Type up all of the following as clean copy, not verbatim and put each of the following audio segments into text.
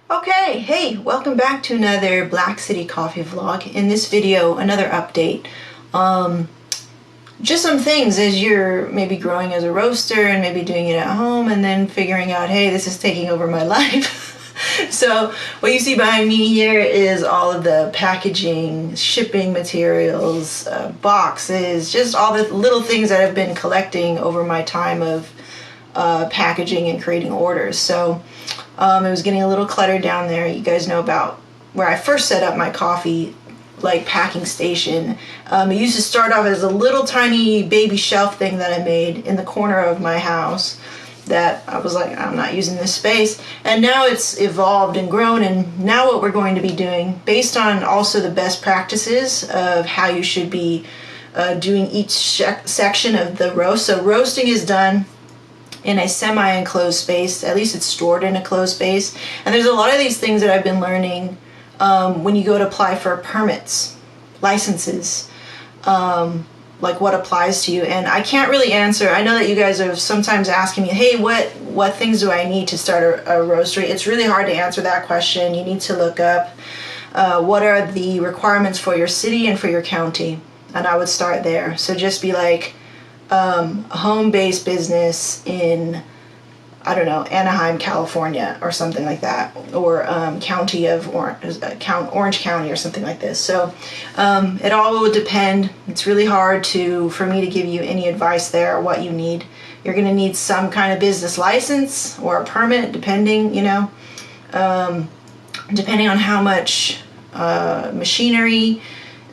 Okay, hey, welcome back to another Black City coffee vlog. In this video, another update. Just some things as you're maybe growing as a roaster and maybe doing it at home and then figuring out, hey, this is taking over my life. So what you see behind me here is all of the packaging, shipping materials, boxes, just all the little things that I've been collecting over my time of packaging and creating orders. So it was getting a little cluttered down there. You guys know about where I first set up my coffee packing station. It used to start off as a little tiny baby shelf thing that I made in the corner of my house that I was like, I'm not using this space. And now it's evolved and grown, and now what we're going to be doing, based on also the best practices of how you should be doing each section of the roast. So roasting is done in a semi-enclosed space. At least it's stored in a closed space. And there's a lot of these things that I've been learning when you go to apply for permits, licenses, like what applies to you. And I can't really answer. I know that you guys are sometimes asking me, hey, what things do I need to start a roastery? It's really hard to answer that question. You need to look up what are the requirements for your city and for your county. And I would start there. So just be like, a home-based business in, I don't know, Anaheim, California, or something like that, or county of Orange County, or something like this. So it all will depend. It's really hard for me to give you any advice there or what you need. You're going to need some kind of business license or a permit, depending, depending on how much machinery.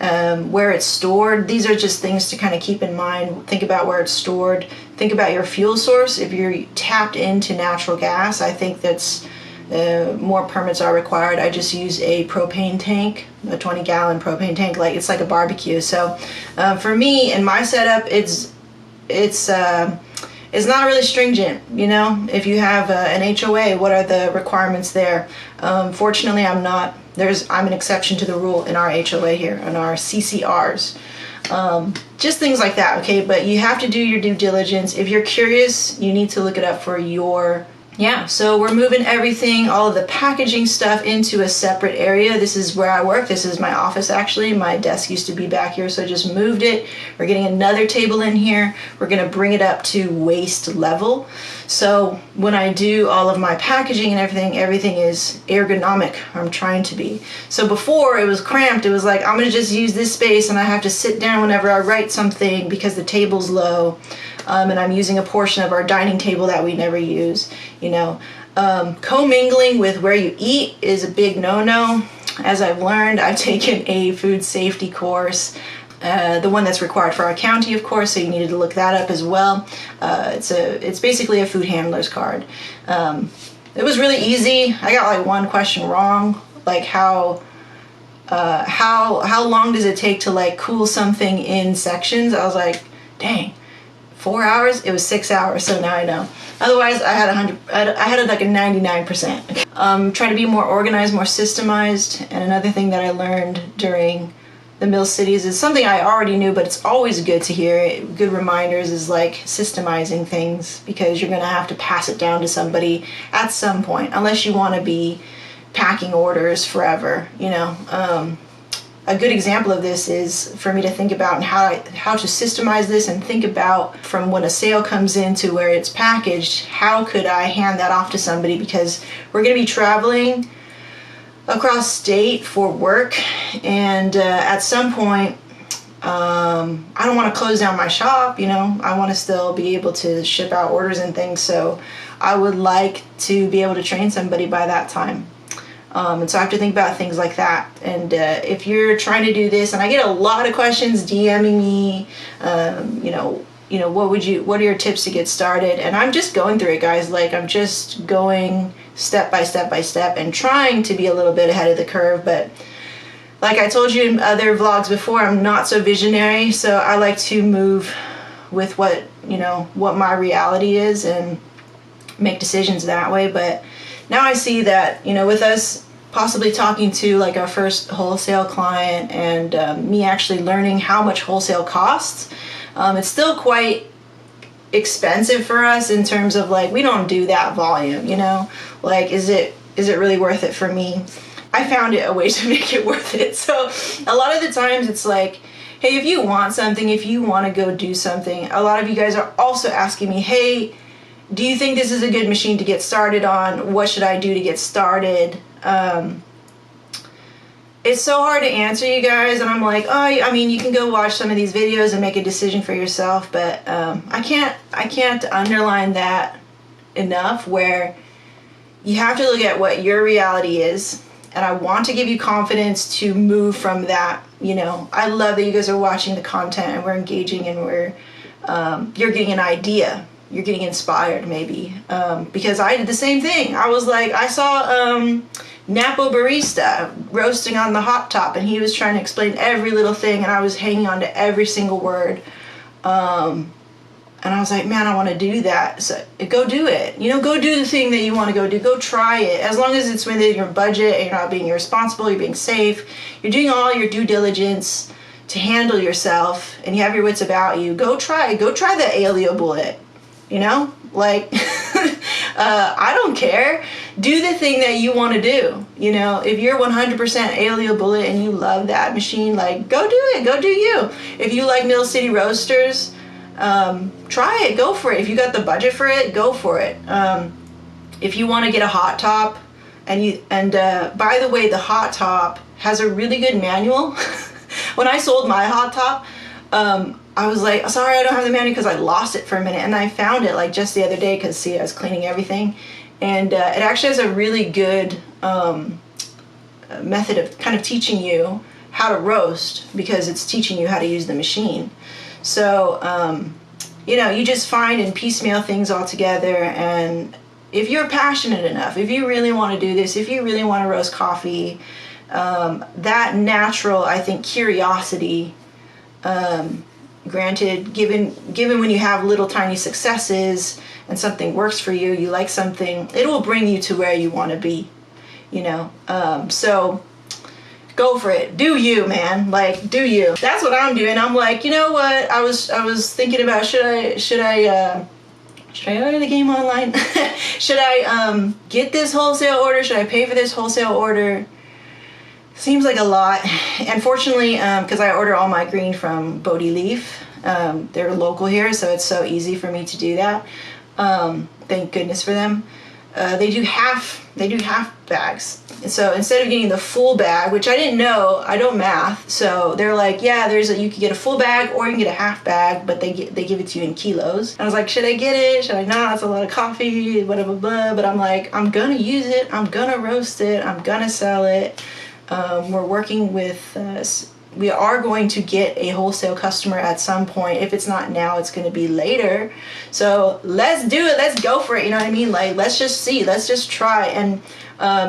Where it's stored. These are just things to kind of keep in mind. Think about where it's stored. Think about your fuel source. If you're tapped into natural gas, I think that's more permits are required. I just use a propane tank, a 20-gallon propane tank. It's like a barbecue. So for me in my setup, it's not really stringent. If you have an HOA, what are the requirements there? Fortunately, I'm an exception to the rule in our HOA here, in our CCRs. Just things like that, okay? But you have to do your due diligence. If you're curious, you need to look it up for your... Yeah, so we're moving everything, all of the packaging stuff into a separate area. This is where I work. This is my office, actually. My desk used to be back here, so I just moved it. We're getting another table in here. We're going to bring it up to waist level. So when I do all of my packaging and everything is ergonomic. I'm trying to be. So before it was cramped. It was like, I'm going to just use this space and I have to sit down whenever I write something because the table's low. And I'm using a portion of our dining table that we never use, Commingling with where you eat is a big no-no. As I've learned, I've taken a food safety course, the one that's required for our county, of course, so you needed to look that up as well. It's basically a food handler's card. It was really easy. I got one question wrong, how long does it take to cool something in sections? I was like, dang. 4 hours? It was 6 hours, so now I know. Otherwise, I had a 99%. Try to be more organized, more systemized. And another thing that I learned during the Mill Cities is something I already knew, but it's always good to hear. Good reminders is systemizing things, because you're gonna have to pass it down to somebody at some point, unless you want to be packing orders forever, A good example of this is for me to think about and how to systemize this and think about from when a sale comes in to where it's packaged, how could I hand that off to somebody, because we're going to be traveling across state for work, and at some point I don't want to close down my shop, I want to still be able to ship out orders and things, so I would like to be able to train somebody by that time. And so I have to think about things like that. And if you're trying to do this, and I get a lot of questions DMing me, what are your tips to get started? And I'm just going through it, guys. I'm just going step by step by step and trying to be a little bit ahead of the curve. But like I told you in other vlogs before, I'm not so visionary. So I like to move with what my reality is and make decisions that way. But now I see that, with us possibly talking to our first wholesale client and me actually learning how much wholesale costs, it's still quite expensive for us in terms of we don't do that volume, is it is it really worth it for me? I found it a way to make it worth it. So a lot of the times it's like, hey, if you want something, if you want to go do something, a lot of you guys are also asking me, hey, do you think this is a good machine to get started on? What should I do to get started? It's so hard to answer, you guys, and I'm like, oh, I mean, you can go watch some of these videos and make a decision for yourself, but I can't underline that enough, where you have to look at what your reality is, and I want to give you confidence to move from that. You know, I love that you guys are watching the content and we're engaging, and you're getting an idea. You're getting inspired, maybe, because I did the same thing. I was like, I saw Napo Barista roasting on the hot top, and he was trying to explain every little thing, and I was hanging on to every single word. And I was like, man, I want to do that. So go do it. You know, go do the thing that you want to go do. Go try it. As long as it's within your budget and you're not being irresponsible, you're being safe, you're doing all your due diligence to handle yourself, and you have your wits about you. Go try the Aleo bullet. You know, like, I don't care. Do the thing that you want to do. You know, if you're 100% Aleo bullet and you love that machine, like, go do it. Go do you. If you like Mill City Roasters, try it. Go for it. If you got the budget for it, go for it. If you want to get a hot top, and by the way, the hot top has a really good manual. When I sold my hot top, I was like, sorry, I don't have the manual, because I lost it for a minute, and I found it like just the other day, because see, I was cleaning everything, and it actually has a really good method of kind of teaching you how to roast, because it's teaching you how to use the machine. So you know, you just find and piecemeal things all together, and if you're passionate enough, if you really want to do this, if you really want to roast coffee, that natural, I think, curiosity, granted, given when you have little tiny successes and something works for you, you like something, it will bring you to where you want to be, you know. So go for it. Do you, man. Like, do you. That's what I'm doing. I'm like, you know what? I was thinking about, should I order the game online? Should I get this wholesale order? Should I pay for this wholesale order? Seems like a lot. Unfortunately, because I order all my green from Bodie Leaf. They're local here, so it's so easy for me to do that. Thank goodness for them. They do half bags. So instead of getting the full bag, which I didn't know, I don't math, so they're like, yeah, you can get a full bag or you can get a half bag, but they give it to you in kilos. And I was like, should I get it? Should I not? It's a lot of coffee, blah, blah, blah. But I'm like, I'm gonna use it. I'm gonna roast it. I'm gonna sell it. We're working with, we are going to get a wholesale customer at some point. If it's not now, it's going to be later. So let's do it. Let's go for it. You know what I mean? Like, let's just see. Let's just try. And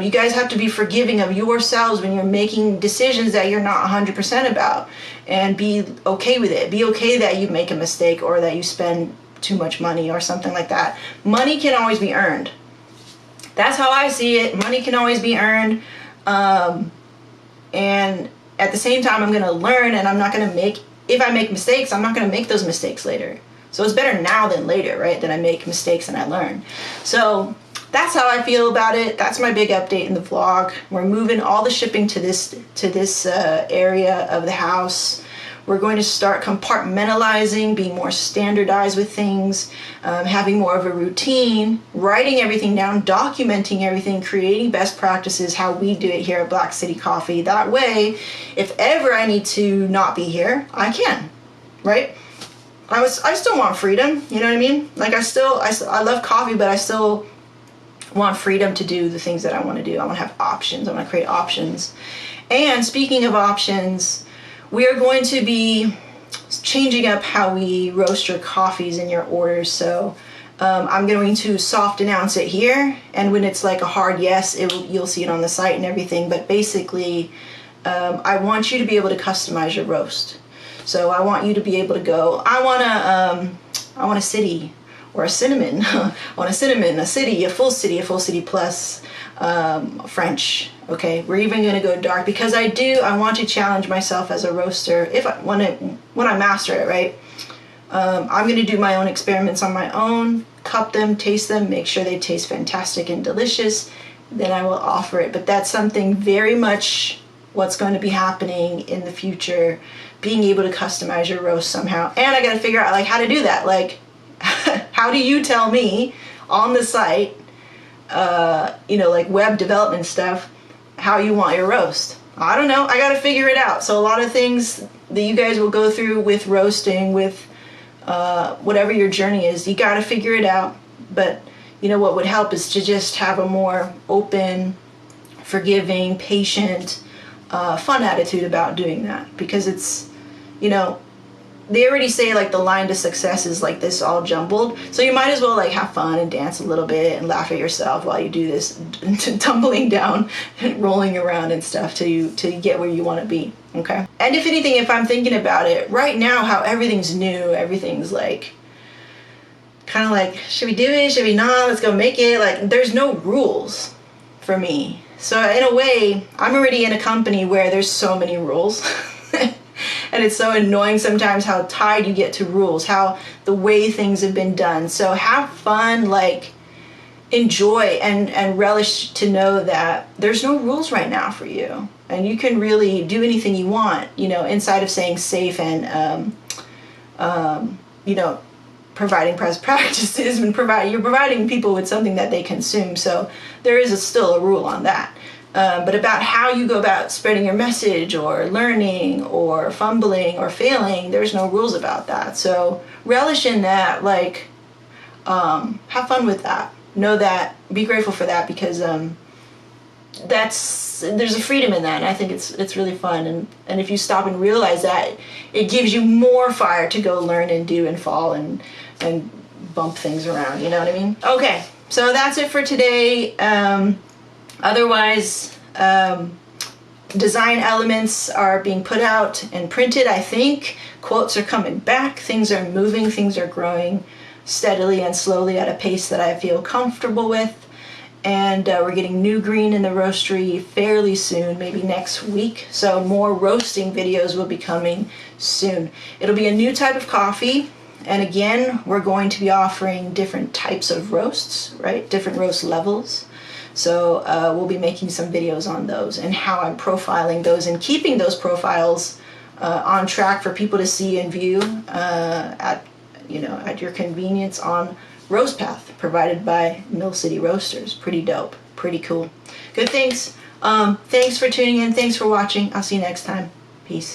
you guys have to be forgiving of yourselves when you're making decisions that you're not 100% about, and be okay with it. Be okay that you make a mistake or that you spend too much money or something like that. Money can always be earned. That's how I see it. Money can always be earned. And at the same time, I'm going to learn, and I'm not going to if I make mistakes, I'm not going to make those mistakes later. So it's better now than later, right? That I make mistakes and I learn. So that's how I feel about it. That's my big update in the vlog. We're moving all the shipping to this area of the house. We're going to start compartmentalizing, being more standardized with things, having more of a routine, writing everything down, documenting everything, creating best practices, how we do it here at Black City Coffee. That way, if ever I need to not be here, I can, right? I still want freedom, you know what I mean? Like, I love coffee, but I still want freedom to do the things that I want to do. I want to have options. I want to create options. And speaking of options, we are going to be changing up how we roast your coffees in your orders. So I'm going to soft announce it here, and when it's like a hard yes, you'll see it on the site and everything. But basically, I want you to be able to customize your roast. So I want you to be able to go, I want a city or a cinnamon. I want a cinnamon, a city, a full city plus French. Okay, we're even going to go dark, because I want to challenge myself as a roaster when I master it, right? I'm going to do my own experiments on my own, cup them, taste them, make sure they taste fantastic and delicious, then I will offer it. But that's something very much what's going to be happening in the future, being able to customize your roast somehow. And I got to figure out like how to do that. Like, how do you tell me on the site, like web development stuff, how you want your roast? I don't know. I got to figure it out. So a lot of things that you guys will go through with roasting, with whatever your journey is, you got to figure it out. But what would help is to just have a more open, forgiving, patient, fun attitude about doing that. Because it's, they already say like the line to success is like this all jumbled. So you might as well like have fun and dance a little bit and laugh at yourself while you do this, tumbling down and rolling around and stuff till you get where you want to be. Okay. And if anything, if I'm thinking about it right now, how everything's new, everything's like kind of like, should we do it? Should we not? Let's go make it. Like there's no rules for me. So in a way, I'm already in a company where there's so many rules. And it's so annoying sometimes how tied you get to rules, how the way things have been done. So have fun, like enjoy and relish to know that there's no rules right now for you. And you can really do anything you want, inside of staying safe and, providing best practices and you're providing people with something that they consume. So there is still a rule on that. But about how you go about spreading your message or learning or fumbling or failing, there's no rules about that. So relish in that, like, have fun with that. Know that, be grateful for that, because there's a freedom in that, and I think it's really fun. And if you stop and realize that, it gives you more fire to go learn and do and fall and bump things around, you know what I mean? Okay, so that's it for today. Otherwise, design elements are being put out and printed, I think. Quotes are coming back. Things are moving. Things are growing steadily and slowly at a pace that I feel comfortable with. And we're getting new green in the roastery fairly soon, maybe next week. So more roasting videos will be coming soon. It'll be a new type of coffee. And again, we're going to be offering different types of roasts, right? Different roast levels. So we'll be making some videos on those and how I'm profiling those and keeping those profiles on track for people to see and view at your convenience on Roast Path, provided by Mill City Roasters. Pretty dope, pretty cool. Good things. Thanks for tuning in. Thanks for watching. I'll see you next time. Peace.